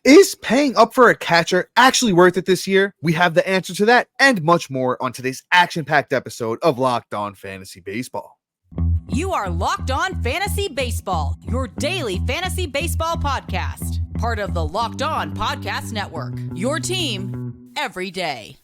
Is paying up for a catcher actually worth it this year? We have the answer to that and much more on today's action-packed episode of Locked On Fantasy Baseball. You are Locked On Fantasy Baseball, your daily fantasy baseball podcast. Part of the Locked On Podcast Network, your team every day.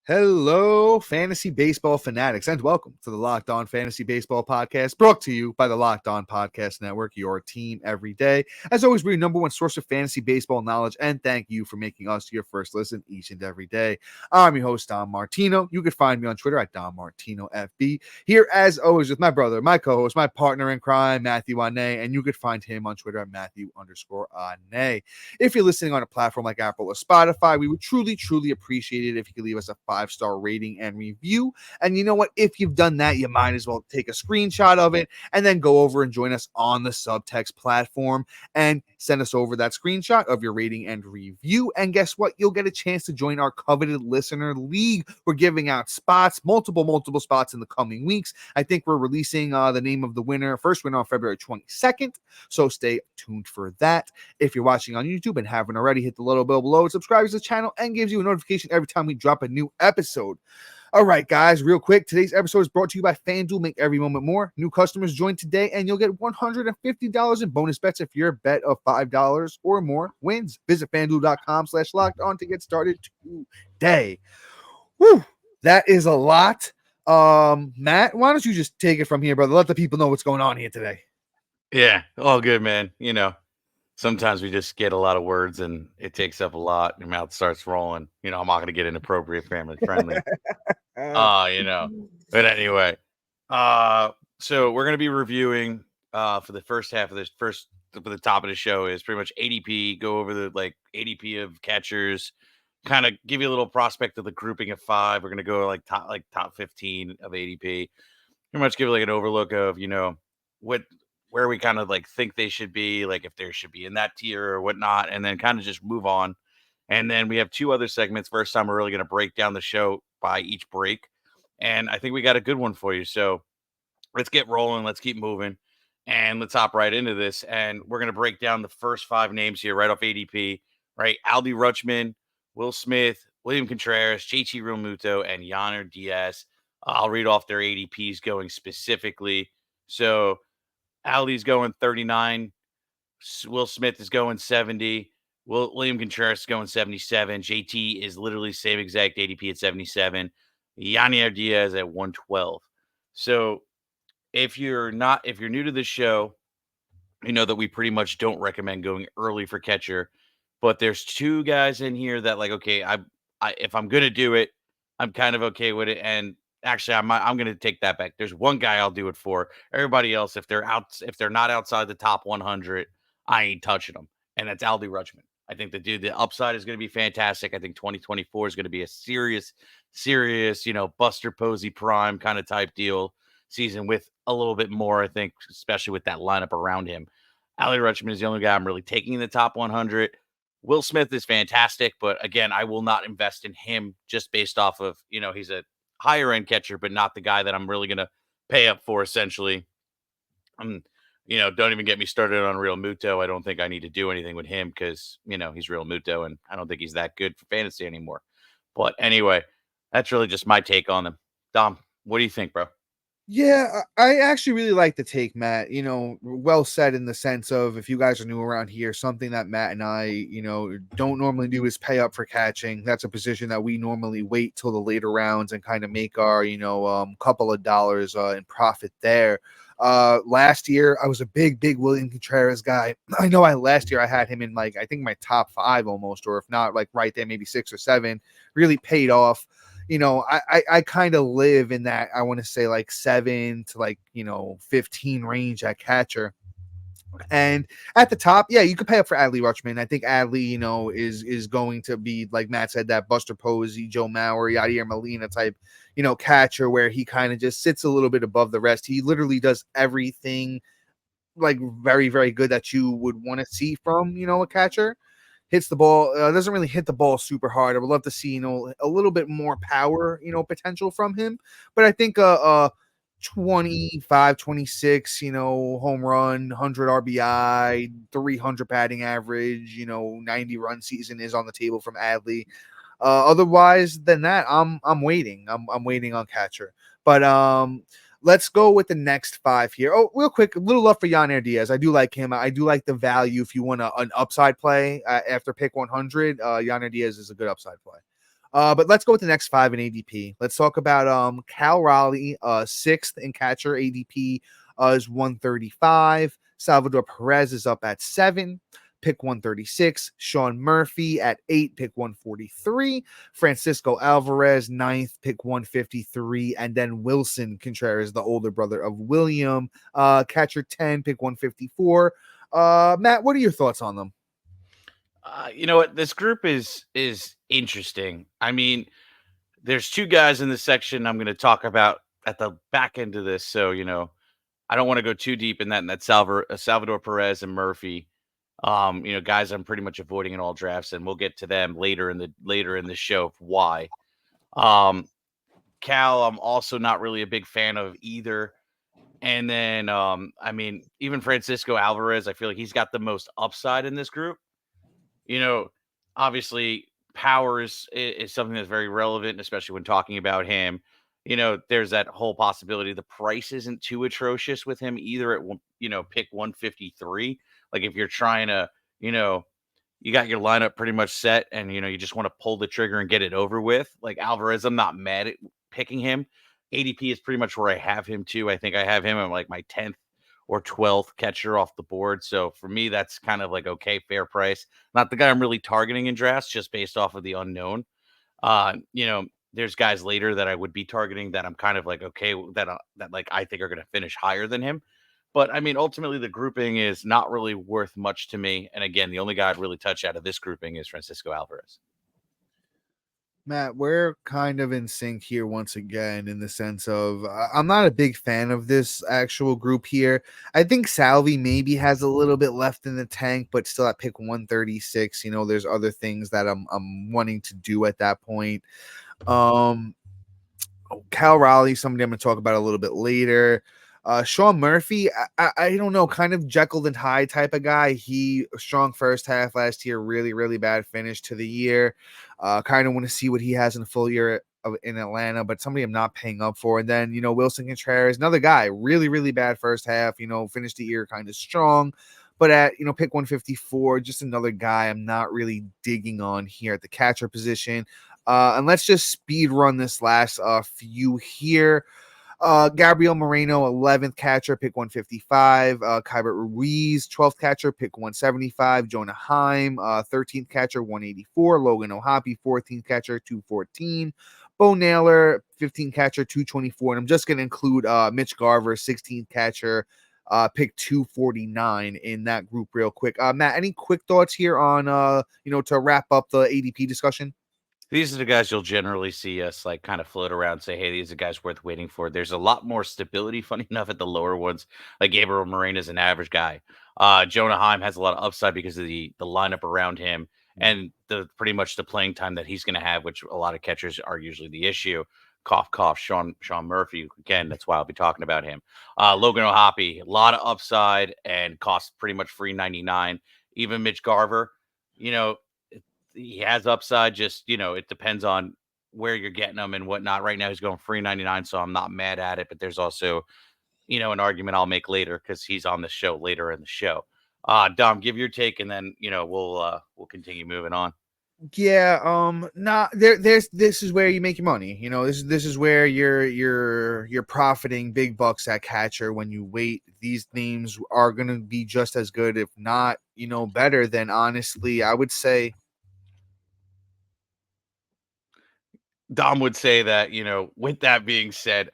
Hello, fantasy baseball fanatics, and welcome to the Locked On Fantasy Baseball Podcast, brought to you by the Locked On Podcast Network, your team every day. As always, we're your number one source of fantasy baseball knowledge, and thank you for making us your first listen each and every day. I'm your host, Don Martino. You can find me on Twitter at DonMartinoFB. Here, as always, with my brother, my co-host, my partner in crime, Matthew Ane, and you can find him on Twitter at Matthew_Ane. If you're listening on a platform like Apple or Spotify, we would truly appreciate it if you could leave us a 5-star rating and review. And you know what? If you've done that, you might as well take a screenshot of it and then go over and join us on the Subtext platform and send us over that screenshot of your rating and review. And guess what? You'll get a chance to join our coveted listener league. We're giving out spots, multiple spots in the coming weeks. I think we're releasing the name of the first winner on February 22nd. So stay tuned for that. If you're watching on YouTube and haven't already, hit the little bell below, subscribe to the channel, and gives you a notification every time we drop a new episode. All right, guys, real quick, today's episode is brought to you by FanDuel. Make every moment more. New customers join today, and you'll get $150 in bonus bets if your bet of $5 or more wins. Visit FanDuel.com/locked-on to get started today. Woo, that is a lot. Matt, why don't you just take it from here, brother? Let the people know what's going on here today. Yeah, all good, man. You know, sometimes we just get a lot of words and it takes up a lot. Your mouth starts rolling. You know, I'm not going to get inappropriate, family friendly. But anyway, so we're going to be reviewing for the first half of this for the top of the show is pretty much ADP, go over the ADP of catchers, kind of give you a little prospect of the grouping of 5. We're going to go top 15 of ADP. Pretty much give an overlook of, where we kind of think they should be, if they should be in that tier or whatnot, and then kind of just move on. And then we have 2 other segments. First time we're really going to break down the show by each break. And I think we got a good one for you. So let's get rolling. Let's keep moving. And let's hop right into this. And we're going to break down the first 5 names here right off ADP, right? Adley Rutschman, Will Smith, William Contreras, JT Realmuto, and Yainer Diaz. I'll read off their ADPs going specifically. So Adley's going 39. Will Smith is going 70. William Contreras is going 77. JT is literally same exact ADP at 77. Yainer Diaz at 112. So if you're new to the show, you know that we pretty much don't recommend going early for catcher. But there's 2 guys in here that okay, I if I'm gonna do it, I'm kind of okay with it. And actually, I'm going to take that back. There's 1 guy I'll do it for. Everybody else, if they're not outside the top 100, I ain't touching them. And that's Adley Rutschman. I think the upside is going to be fantastic. I think 2024 is going to be a serious, Buster Posey prime kind of type deal season with a little bit more, I think, especially with that lineup around him. Adley Rutschman is the only guy I'm really taking in the top 100. Will Smith is fantastic, but again, I will not invest in him just based off of, he's a higher end catcher, but not the guy that I'm really going to pay up for essentially. Don't even get me started on Realmuto. I don't think I need to do anything with him because, he's Realmuto and I don't think he's that good for fantasy anymore. But anyway, that's really just my take on them. Dom, what do you think, bro? Yeah, I actually really like the take, Matt. Well said in the sense of if you guys are new around here, something that Matt and I, don't normally do is pay up for catching. That's a position that we normally wait till the later rounds and kind of make our, couple of dollars in profit there. Last year, I was a big William Contreras guy. I know last year I had him in I think my top 5 almost, or if not right there, maybe 6 or 7, really paid off. I kind of live in that, I want to say 7 to 15 range at catcher. And at the top, yeah, you could pay up for Adley Rutschman. I think Adley, is going to be, like Matt said, that Buster Posey, Joe Mauer, Yadier Molina type, catcher where he kind of just sits a little bit above the rest. He literally does everything like very, very good that you would want to see from, a catcher. Hits the ball, doesn't really hit the ball super hard. I would love to see, a little bit more power, potential from him. But I think 25, 26, home run, 100 RBI, 300 batting average, 90 run season is on the table from Adley. Otherwise than that, I'm waiting. I'm waiting on catcher. But let's go with the next 5 here. Oh, real quick, a little love for Yainer Diaz. I do like him. I do like the value if you want an upside play after pick 100. Yainer Diaz is a good upside play. But let's go with the next 5 in ADP. Let's talk about Cal Raleigh, 6th in catcher. ADP is 135. Salvador Perez is up at 7. Pick 136. Sean Murphy at 8, pick 143. Francisco Alvarez, 9th, pick 153. And then Willson Contreras, the older brother of William, catcher 10, pick 154. Matt, what are your thoughts on them? You know what? This group is interesting. I mean, there's 2 guys in this section I'm going to talk about at the back end of this. So, I don't want to go too deep in that. And that's Salvador Perez and Murphy. Guys I'm pretty much avoiding in all drafts, and we'll get to them later in the show of why. Cal, I'm also not really a big fan of either. And then, even Francisco Alvarez, I feel like he's got the most upside in this group. You know, obviously, power is something that's very relevant, especially when talking about him. There's that whole possibility. The price isn't too atrocious with him either at pick 153. Like if you're trying to, you know, you got your lineup pretty much set and you just want to pull the trigger and get it over with. Like Alvarez, I'm not mad at picking him. ADP is pretty much where I have him too. I think I have him at like my 10th or 12th catcher off the board. So for me, that's kind of like okay, fair price. Not the guy I'm really targeting in drafts, just based off of the unknown. There's guys later that I would be targeting that I'm kind of like okay that like I think are going to finish higher than him. But I mean, ultimately, the grouping is not really worth much to me. And again, the only guy I'd really touch out of this grouping is Francisco Alvarez. Matt, we're kind of in sync here once again in the sense of I'm not a big fan of this actual group here. I think Salvi maybe has a little bit left in the tank, but still at pick 136. There's other things that I'm wanting to do at that point. Cal Raleigh, somebody I'm going to talk about a little bit later. Sean Murphy, I don't know, kind of Jekyll and Hyde type of guy. He strong first half last year, really, really bad finish to the year. Kind of want to see what he has in a full year in Atlanta, but somebody I'm not paying up for. And then, Willson Contreras, another guy, really, really bad first half, finished the year kind of strong. But at, pick 154, just another guy I'm not really digging on here at the catcher position. And let's just speed run this last few here. Gabriel Moreno, 11th catcher, pick 155. Kyber Ruiz, 12th catcher, pick 175. Jonah Heim, 13th catcher, 184. Logan O'Hoppe, 14th catcher, 214. Bo Naylor, 15th catcher, 224. And I'm just going to include Mitch Garver, 16th catcher, pick 249 in that group real quick. Matt, any quick thoughts here on, to wrap up the ADP discussion? These are the guys you'll generally see us like kind of float around, say, hey, these are guys worth waiting for. There's a lot more stability, funny enough, at the lower ones. Like Gabriel Moreno is an average guy. Jonah Heim has a lot of upside because of the lineup around him and the pretty much the playing time that he's going to have, which a lot of catchers are usually the issue. Cough, cough. Sean Murphy again. That's why I'll be talking about him. Logan O'Hoppe, a lot of upside and costs pretty much free 99. Even Mitch Garver, he has upside. Just it depends on where you're getting them and whatnot. Right now, he's going free 99, so I'm not mad at it. But there's also an argument I'll make later because he's on the show later in the show. Dom, give your take, and then we'll continue moving on. Yeah, this is where you make your money. This is where you're profiting big bucks at catcher when you wait. These names are gonna be just as good, if not, better than, honestly, I would say. Dom would say that, with that being said,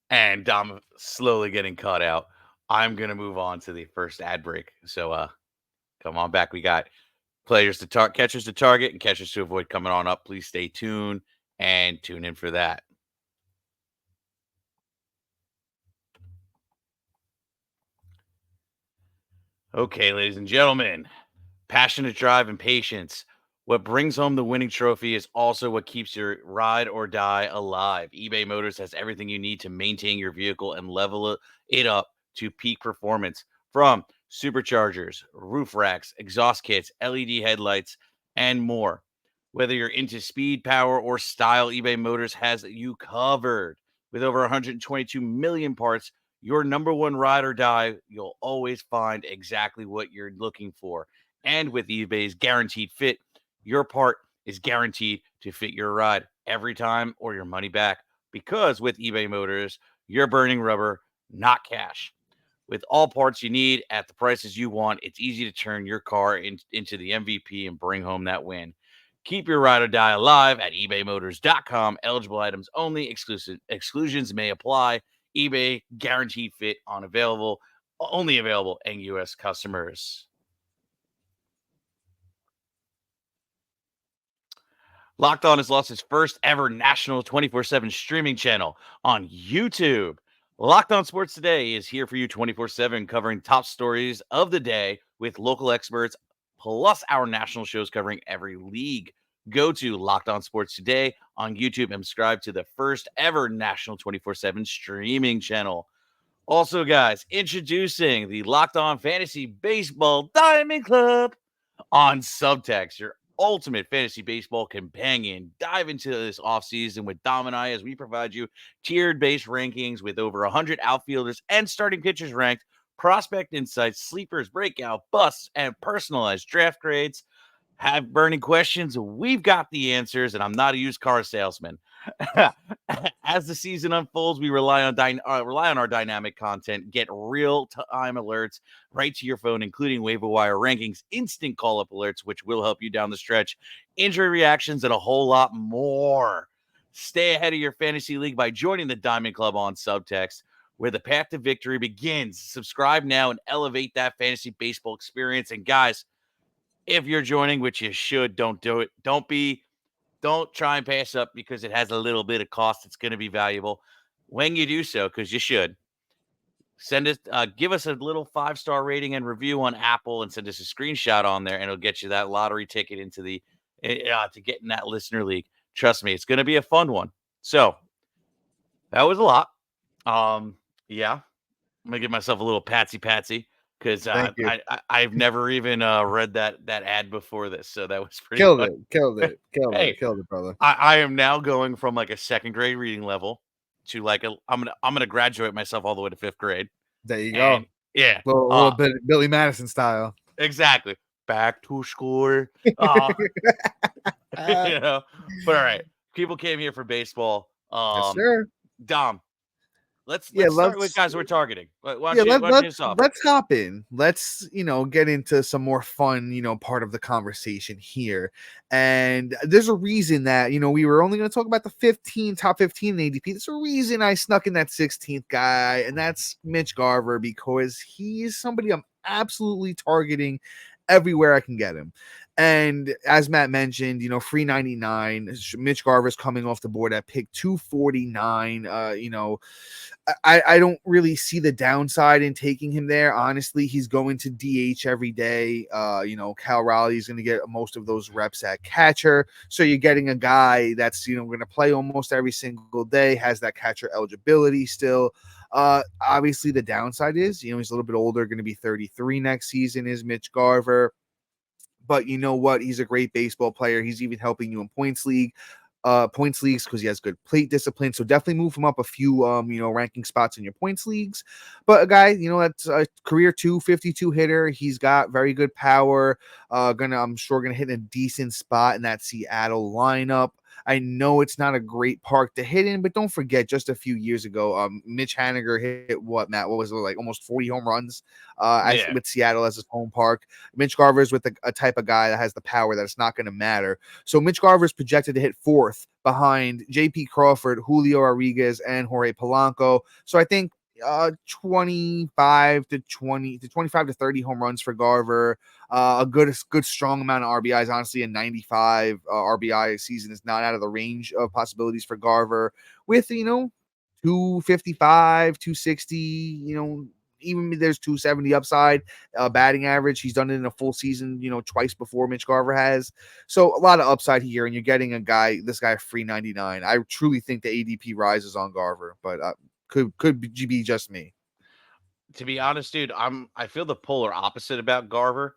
and Dom slowly getting cut out, I'm gonna move on to the first ad break. So come on back. We got players to catchers to target and catchers to avoid coming on up. Please stay tuned and tune in for that. Okay, ladies and gentlemen, passionate drive and patience. What brings home the winning trophy is also what keeps your ride or die alive. eBay Motors has everything you need to maintain your vehicle and level it up to peak performance, from superchargers, roof racks, exhaust kits, LED headlights, and more. Whether you're into speed, power, or style, eBay Motors has you covered. With over 122 million parts, your number one ride or die, you'll always find exactly what you're looking for. And with eBay's guaranteed fit, your part is guaranteed to fit your ride every time or your money back. Because with eBay Motors, you're burning rubber, not cash. With all parts you need at the prices you want, it's easy to turn your car into the MVP and bring home that win. Keep your ride or die alive at ebaymotors.com. Eligible items only. Exclusions may apply. eBay guaranteed fit on available, only available in U.S. customers. Locked On has lost its first ever national 24/7 streaming channel on YouTube. Locked On Sports Today is here for you 24/7, covering top stories of the day with local experts, plus our national shows covering every league. Go to Locked On Sports Today on YouTube and subscribe to the first ever national 24/7 streaming channel. Also, guys, introducing the Locked On Fantasy Baseball Diamond Club on Subtext, your ultimate fantasy baseball companion. Dive into this offseason with Dom and I as we provide you tiered based rankings with over 100 outfielders and starting pitchers ranked, prospect insights, sleepers, breakout, busts, and personalized draft grades. Have burning questions? We've got the answers, and I'm not a used car salesman. As the season unfolds, we rely on our dynamic content, get real-time alerts right to your phone, including waiver wire rankings, instant call-up alerts, which will help you down the stretch, injury reactions, and a whole lot more. Stay ahead of your fantasy league by joining the Diamond Club on Subtext, where the path to victory begins. Subscribe now and elevate that fantasy baseball experience. And guys, if you're joining, which you should, don't do it. Don't try and pass up because it has a little bit of cost. It's going to be valuable when you do so, because you should. Give us a little 5-star rating and review on Apple, and send us a screenshot on there, and it'll get you that lottery ticket into to get in that listener league. Trust me, it's going to be a fun one. So that was a lot. Yeah, I'm gonna give myself a little patsy because I've never even read that ad before this, so that was pretty Killed fun. it, killed it, brother. I am now going from like a second grade reading level to like I'm gonna graduate myself all the way to 5th grade. There you go. Yeah, A little bit Billy Madison style. Exactly. Back to school. But all right, people came here for baseball. Yes, sir. Dom, let's start with guys we're targeting. Let's hop in. Let's get into some more fun part of the conversation here. And there's a reason that we were only going to talk about the top 15 in ADP. There's a reason I snuck in that 16th guy, and that's Mitch Garver, because he is somebody I'm absolutely targeting everywhere I can get him. And as Matt mentioned, free 99. Mitch Garver's coming off the board at pick 249. I don't really see the downside in taking him there. Honestly, he's going to DH every day. Cal Raleigh is going to get most of those reps at catcher. So you're getting a guy that's, going to play almost every single day, has that catcher eligibility still. Obviously, the downside is, he's a little bit older, going to be 33 next season, is Mitch Garver. But you know what? He's a great baseball player. He's even helping you in points leagues because he has good plate discipline. So definitely move him up a few, ranking spots in your points leagues. But a guy, that's a career 252 hitter. He's got very good power. I'm sure gonna hit a decent spot in that Seattle lineup. I know it's not a great park to hit in, but don't forget, just a few years ago, Mitch Haniger hit what was it, like almost 40 home runs with Seattle as his home park. Mitch Garver is with a type of guy that has the power that it's not going to matter. So Mitch Garver is projected to hit 4th behind J.P. Crawford, Julio Rodriguez, and Jorge Polanco. So I think 25 to 30 home runs for Garver. A good strong amount of RBIs. Honestly, a 95 RBI season is not out of the range of possibilities for Garver. With 255, 260, even there's 270 upside batting average. He's done it in a full season, twice before Mitch Garver has. So a lot of upside here, and you're getting this guy free 99. I truly think the ADP rises on Garver, but could be just me. To be honest, dude, I feel the polar opposite about Garver.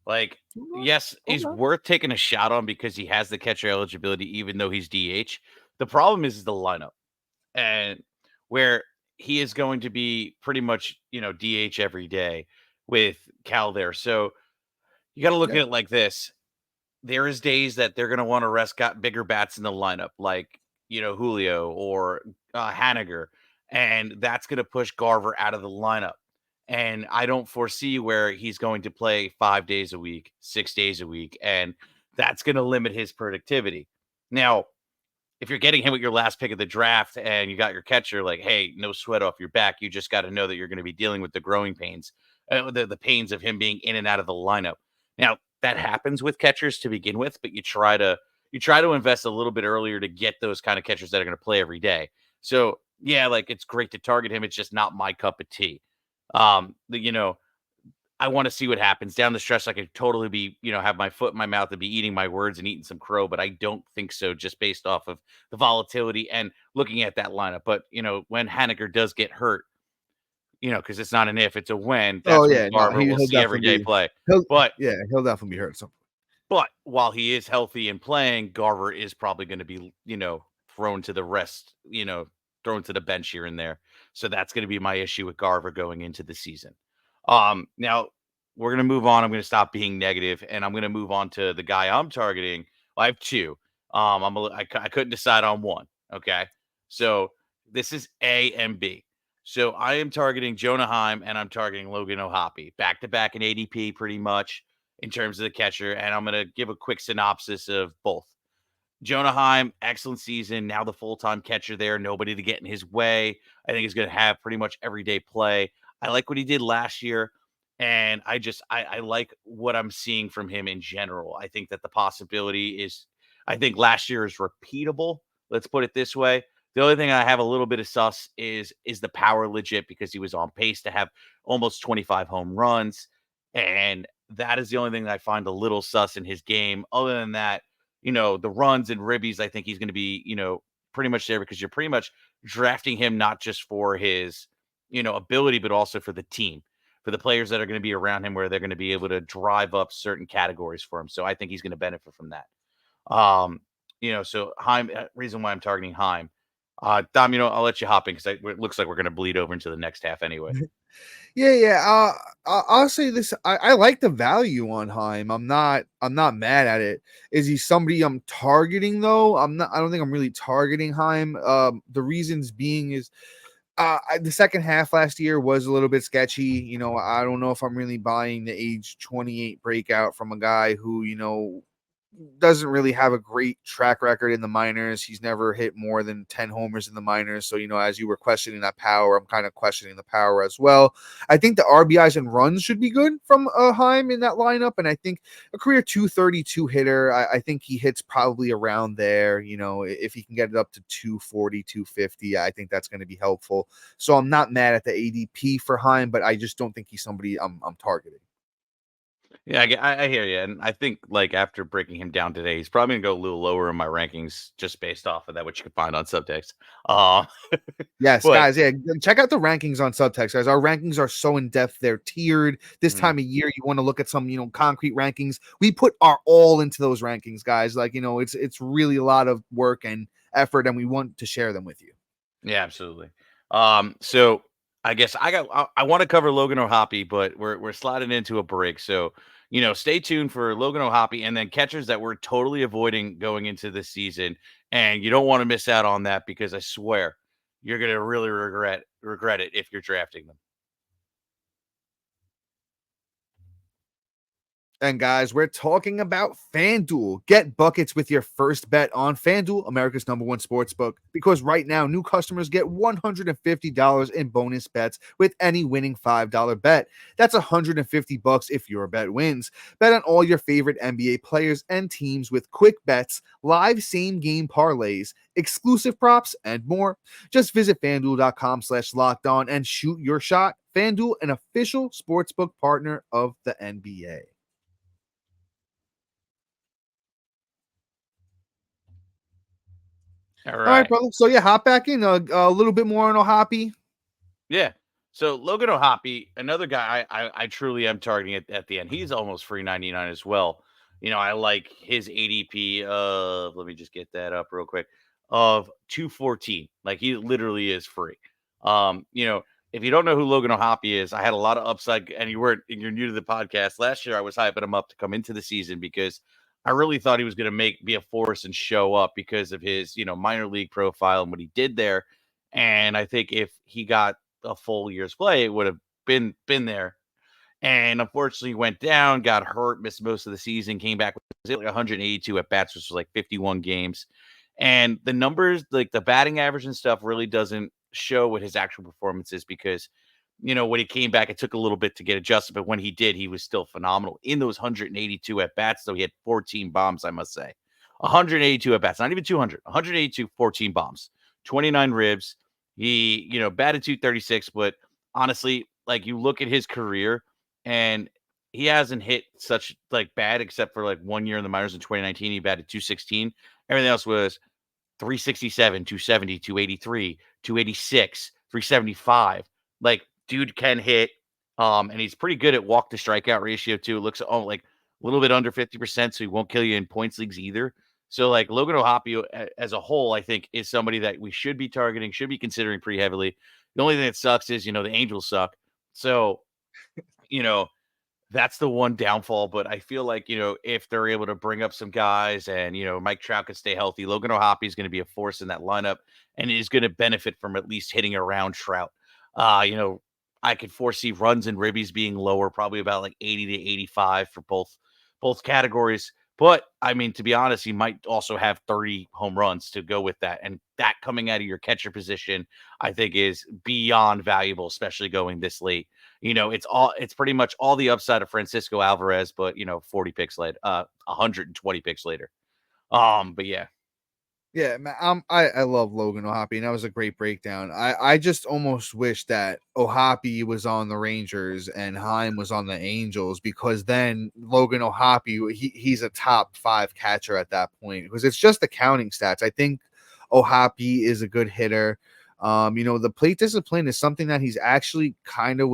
Like, yes, he's worth taking a shot on because he has the catcher eligibility, even though he's DH. The problem is the lineup, and where he is going to be pretty much, DH every day with Cal there. So you got to look at it like this. There is days that they're going to want to rest got bigger bats in the lineup, like, Julio or Haniger, and that's going to push Garver out of the lineup. And I don't foresee where he's going to play 5 days a week, 6 days a week, and that's going to limit his productivity. Now, if you're getting him with your last pick of the draft and you got your catcher, like, hey, no sweat off your back. You just got to know that you're going to be dealing with the growing pains, the pains of him being in and out of the lineup. Now, that happens with catchers to begin with, but you try to invest a little bit earlier to get those kind of catchers that are going to play every day. So yeah, like, it's great to target him. It's just not my cup of tea. I want to see what happens down the stretch. I could totally be, have my foot in my mouth and be eating my words and eating some crow, but I don't think so, just based off of the volatility and looking at that lineup. But, when Haniger does get hurt, because it's not an if, it's a when. That's when Garver will see everyday play. He'll definitely be hurt. But while he is healthy and playing, Garver is probably going to be, thrown to the rest, thrown to the bench here and there. So that's going to be my issue with Garver going into the season. Now we're going to move on. I'm going to stop being negative and I'm going to move on to the guy I'm targeting. Well, I have two. I couldn't decide on one. Okay. So this is A and B. So I am targeting Jonah Heim and I'm targeting Logan O'Hoppe back to back in ADP pretty much in terms of the catcher. And I'm going to give a quick synopsis of both. Jonah Heim, excellent season. Now the full-time catcher there. Nobody to get in his way. I think he's going to have pretty much everyday play. I like what he did last year. And I like what I'm seeing from him in general. I think that the possibility is, I think last year is repeatable. Let's put it this way. The only thing I have a little bit of sus is the power legit, because he was on pace to have almost 25 home runs. And that is the only thing that I find a little sus in his game. Other than that, the runs and ribbies, I think he's going to be, pretty much there, because you're pretty much drafting him not just for his, ability, but also for the team, for the players that are going to be around him, where they're going to be able to drive up certain categories for him. So I think he's going to benefit from that. So Heim, reason why I'm targeting Heim. Dom, I'll let you hop in because it looks like we're going to bleed over into the next half anyway. Yeah. I'll say this. I like the value on Heim. I'm not mad at it. Is he somebody I'm targeting though? I don't think I'm really targeting Heim. The reasons being is the second half last year was a little bit sketchy. I don't know if I'm really buying the age 28 breakout from a guy who, doesn't really have a great track record in the minors. He's never hit more than 10 homers in the minors. So, as you were questioning that power, I'm kind of questioning the power as well. I think the RBIs and runs should be good from Heim in that lineup. And I think a career 232 hitter, I think he hits probably around there. If he can get it up to 240, 250, I think that's going to be helpful. So I'm not mad at the ADP for Heim, but I just don't think he's somebody I'm targeting. Yeah, I hear you. And I think, like, after breaking him down today, he's probably going to go a little lower in my rankings just based off of that, which you can find on Subtext. Yes, guys. Yeah, check out the rankings on Subtext, guys. Our rankings are so in depth; they're tiered. This time of year, you want to look at some, concrete rankings. We put our all into those rankings, guys. Like, it's really a lot of work and effort, and we want to share them with you. Yeah, absolutely. So I guess I want to cover Logan O'Hoppe, but we're sliding into a break. So, stay tuned for Logan O'Hoppe and then catchers that we're totally avoiding going into this season. And you don't want to miss out on that, because I swear you're going to really regret it if you're drafting them. And guys, we're talking about FanDuel. Get buckets with your first bet on FanDuel, America's #1 sports book, because right now new customers get $150 in bonus bets with any winning $5 bet. That's $150 if your bet wins. Bet on all your favorite NBA players and teams with quick bets, live same game parlays, exclusive props, and more. Just visit FanDuel.com/lockedon and shoot your shot. FanDuel, an official sportsbook partner of the NBA. All All right, right. brother. So yeah, hop back in a little bit more on Ohapi. Yeah. So Logan O'Hoppe, another guy I truly am targeting at the end. He's almost free 99 as well. I like his ADP of, let me just get that up real quick, of 214. Like he literally is free. Um, you know, if you don't know who Logan O'Hoppe is, I had a lot of upside, and you're new to the podcast. Last year I was hyping him up to come into the season because I really thought he was going to be a force and show up because of his, minor league profile and what he did there. And I think if he got a full year's play, it would have been there. And unfortunately went down, got hurt, missed most of the season, came back with like 182 at bats, which was like 51 games. And the numbers, like the batting average and stuff, really doesn't show what his actual performance is because, when he came back, it took a little bit to get adjusted. But when he did, he was still phenomenal. In those 182 at bats, though, he had 14 bombs, I must say. 182 at bats, not even 200, 182, 14 bombs, 29 ribs. He, batted 236, but honestly, like you look at his career and he hasn't hit such like bad except for like 1 year in the minors in 2019. He batted 216. Everything else was 367, 270, 283, 286, 375. Like, dude can hit. And he's pretty good at walk to strikeout ratio too. It looks like a little bit under 50%, so he won't kill you in points leagues either. So, like Logan O'Hoppe as a whole, I think is somebody that we should be targeting, should be considering pretty heavily. The only thing that sucks is, the Angels suck. So, you know, that's the one downfall, but I feel like, if they're able to bring up some guys and, Mike Trout could stay healthy, Logan O'Hoppe is going to be a force in that lineup and is going to benefit from at least hitting around Trout. I could foresee runs and ribbies being lower, probably about like 80 to 85 for both categories. But I mean, to be honest, he might also have 30 home runs to go with that. And that coming out of your catcher position, I think is beyond valuable, especially going this late. It's pretty much all the upside of Francisco Alvarez, but 40 picks later, 120 picks later. But yeah. Yeah, man, I love Logan Ohapi, and that was a great breakdown. I just almost wish that Ohapi was on the Rangers and Heim was on the Angels, because then Logan Ohapi, he's a top 5 catcher at that point, because it's just the counting stats. I think Ohapi is a good hitter. The plate discipline is something that he's actually kind of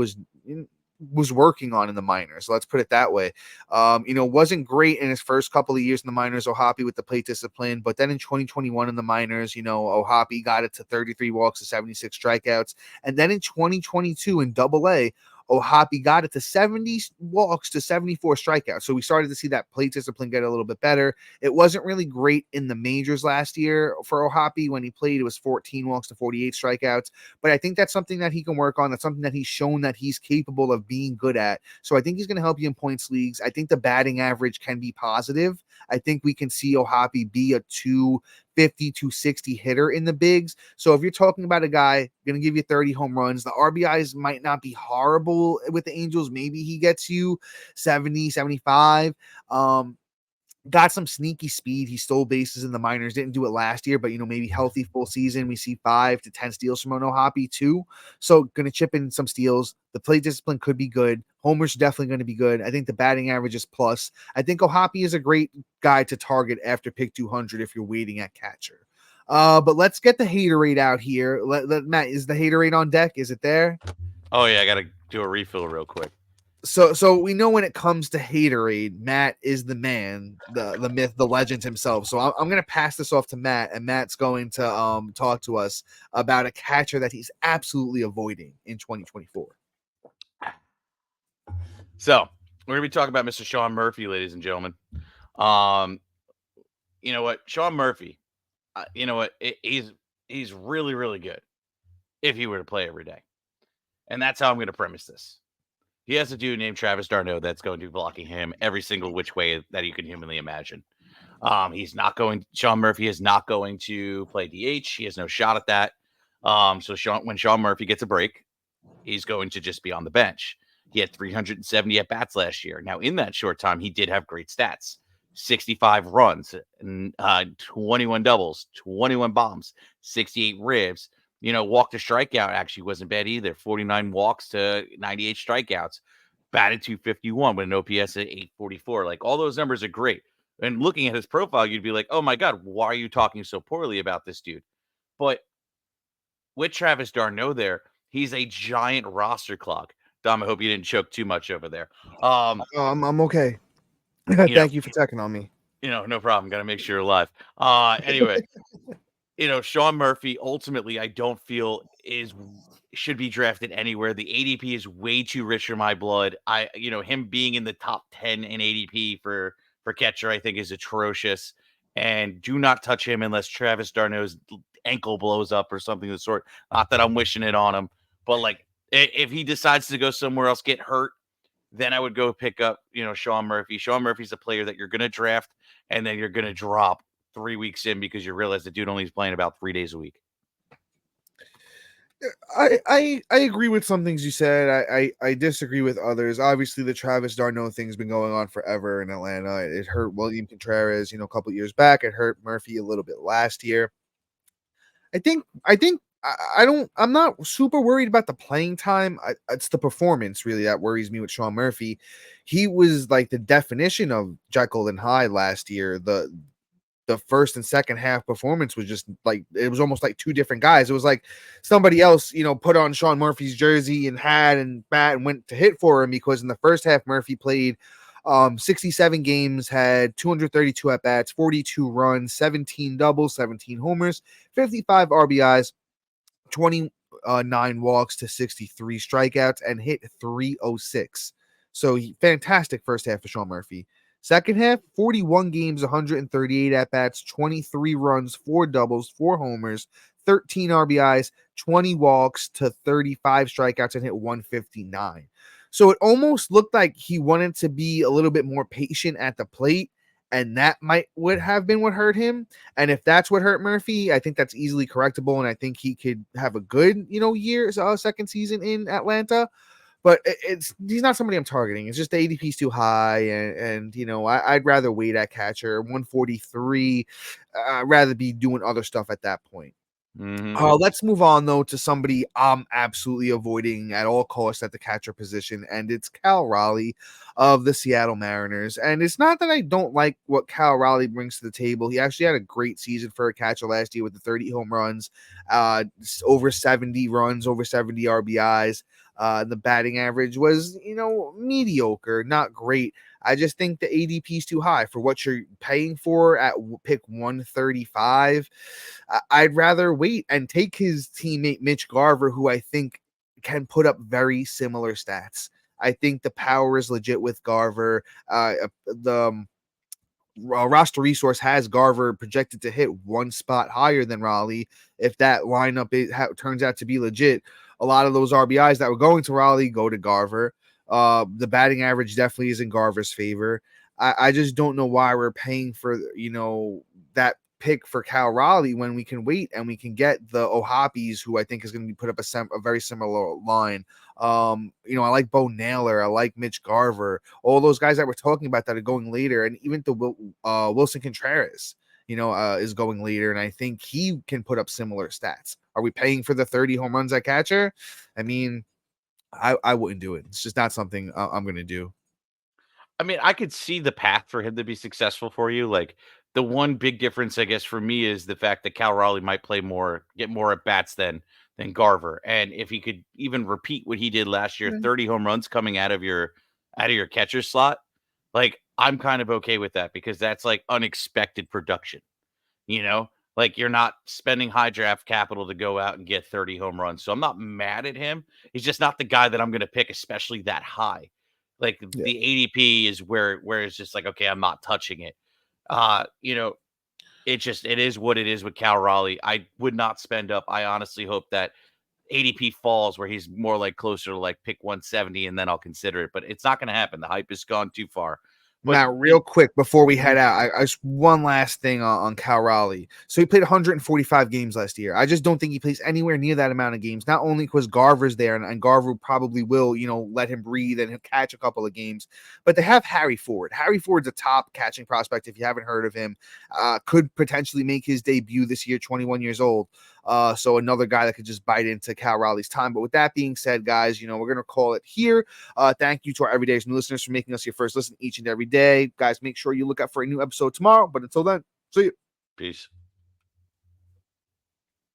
was working on in the minors. Let's put it that way. Wasn't great in his first couple of years in the minors, Ohapi, with the plate discipline, but then in 2021 in the minors, Ohapi got it to 33 walks to 76 strikeouts. And then in 2022 in Double-A, Ohapi got it to 70 walks to 74 strikeouts. So we started to see that plate discipline get a little bit better. It wasn't really great in the majors last year for Ohapi. When he played, it was 14 walks to 48 strikeouts. But I think that's something that he can work on. That's something that he's shown that he's capable of being good at. So I think he's going to help you in points leagues. I think the batting average can be positive. I think we can see Ohapi be a 250, 260 hitter in the bigs. So if you're talking about a guy going to give you 30 home runs, the RBIs might not be horrible with the Angels. Maybe he gets you 70, 75. Got some sneaky speed. He stole bases in the minors. Didn't do it last year, but maybe healthy full season, we see 5 to 10 steals from Ohapi too. So going to chip in some steals. The plate discipline could be good. Homer's definitely going to be good. I think the batting average is plus. I think Ohapi is a great guy to target after pick 200 if you're waiting at catcher. But let's get the haterade out here. Matt, is the haterade on deck? Is it there? Oh yeah, I gotta do a refill real quick. So we know when it comes to haterade, Matt is the man, the myth, the legend himself. So I'm going to pass this off to Matt, and Matt's going to talk to us about a catcher that he's absolutely avoiding in 2024. So we're gonna be talking about Mr. Sean Murphy, ladies and gentlemen. You know what, Sean Murphy, you know what, he's really, really good if he were to play every day. And that's how I'm going to premise this. He has a dude named Travis d'Arnaud that's going to be blocking him every single which way that you can humanly imagine. Sean Murphy is not going to play DH. He has no shot at that. When Sean Murphy gets a break, he's going to just be on the bench. He had 370 at bats last year. Now, in that short time, he did have great stats: 65 runs, and 21 doubles, 21 bombs, 68 ribs. Walk to strikeout actually wasn't bad either. 49 walks to 98 strikeouts. Batted 251 with an OPS at 844. Like, all those numbers are great. And looking at his profile, you'd be like, oh my God, why are you talking so poorly about this dude? But with Travis d'Arnaud there, he's a giant roster clog. Dom, I hope you didn't choke too much over there. I'm okay. Thank you for checking on me. No problem. Got to make sure you're alive. Anyway, Sean Murphy ultimately, I don't feel should be drafted anywhere. The ADP is way too rich for my blood. Him being in the top 10 in ADP for catcher, I think is atrocious. And do not touch him unless Travis d'Arnaud's ankle blows up or something of the sort. Not that I'm wishing it on him, but like if he decides to go somewhere else, get hurt, then I would go pick up, Sean Murphy. Sean Murphy's a player that you're going to draft and then you're going to drop 3 weeks in because you realize the dude only is playing about 3 days a week. I agree with some things you said. I disagree with others. Obviously, the Travis d'Arnaud thing's been going on forever in Atlanta. It hurt William Contreras, a couple years back. It hurt Murphy a little bit last year. I'm not super worried about the playing time. It's the performance really that worries me with Sean Murphy. He was like the definition of Jekyll and Hyde last year. The first and second half performance was just like, it was almost like two different guys. It was like somebody else, put on Sean Murphy's jersey and hat and bat and went to hit for him, because in the first half, Murphy played 67 games, had 232 at bats, 42 runs, 17 doubles, 17 homers, 55 RBIs, 29 walks to 63 strikeouts, and hit 306. So fantastic first half for Sean Murphy. Second half, 41 games, 138 at-bats, 23 runs, 4 doubles, 4 homers, 13 RBIs, 20 walks to 35 strikeouts, and hit 159. So it almost looked like he wanted to be a little bit more patient at the plate, and that would have been what hurt him. And if that's what hurt Murphy, I think that's easily correctable, and I think he could have a good, year, second season in Atlanta. But he's not somebody I'm targeting. It's just the ADP is too high, and I'd rather wait at catcher 143. I'd rather be doing other stuff at that point. Let's move on though to somebody I'm absolutely avoiding at all costs at the catcher position, and it's Cal Raleigh of the Seattle Mariners. And it's not that I don't like what Cal Raleigh brings to the table. He actually had a great season for a catcher last year with the 30 home runs, over 70 runs, over 70 RBIs. The batting average was, mediocre, not great. I just think the ADP is too high for what you're paying for at pick 135. I'd rather wait and take his teammate Mitch Garver, who I think can put up very similar stats. I think the power is legit with Garver. The roster resource has Garver projected to hit one spot higher than Raleigh. If that lineup turns out to be legit, a lot of those RBIs that were going to Raleigh go to Garver. The batting average definitely is in Garver's favor. I just don't know why we're paying for, that pick for Cal Raleigh when we can wait and we can get the O'Hoppies, who I think is going to be put up a very similar line. I like Bo Naylor. I like Mitch Garver. All those guys that we're talking about that are going later, and even the Willson Contreras, is going later, and I think he can put up similar stats. Are we paying for the 30 home runs at catcher? I mean, I wouldn't do it. It's just not something I'm going to do. I mean, I could see the path for him to be successful for you. Like, the one big difference, I guess, for me is the fact that Cal Raleigh might get more at bats than Garver. And if he could even repeat what he did last year, 30 home runs coming out of your catcher slot, like, I'm kind of okay with that, because that's like unexpected production. Like, you're not spending high draft capital to go out and get 30 home runs. So I'm not mad at him. He's just not the guy that I'm going to pick, especially that high. Like, the ADP is where it's just like, okay, I'm not touching it. It is what it is with Cal Raleigh. I would not spend up. I honestly hope that ADP falls where he's more like closer to like pick 170, and then I'll consider it. But it's not going to happen. The hype has gone too far. But now, real quick before we head out, I just one last thing on Cal Raleigh. So he played 145 games last year. I just don't think he plays anywhere near that amount of games. Not only because Garver's there, and Garver probably will, let him breathe and he'll catch a couple of games, but they have Harry Ford. Harry Ford's a top catching prospect. If you haven't heard of him, could potentially make his debut this year, 21 years old. So another guy that could just bite into Cal Raleigh's time. But with that being said, guys, we're going to call it here. Thank you to our everydayers and listeners for making us your first listen each and every day. Guys, make sure you look out for a new episode tomorrow. But until then, see you. Peace.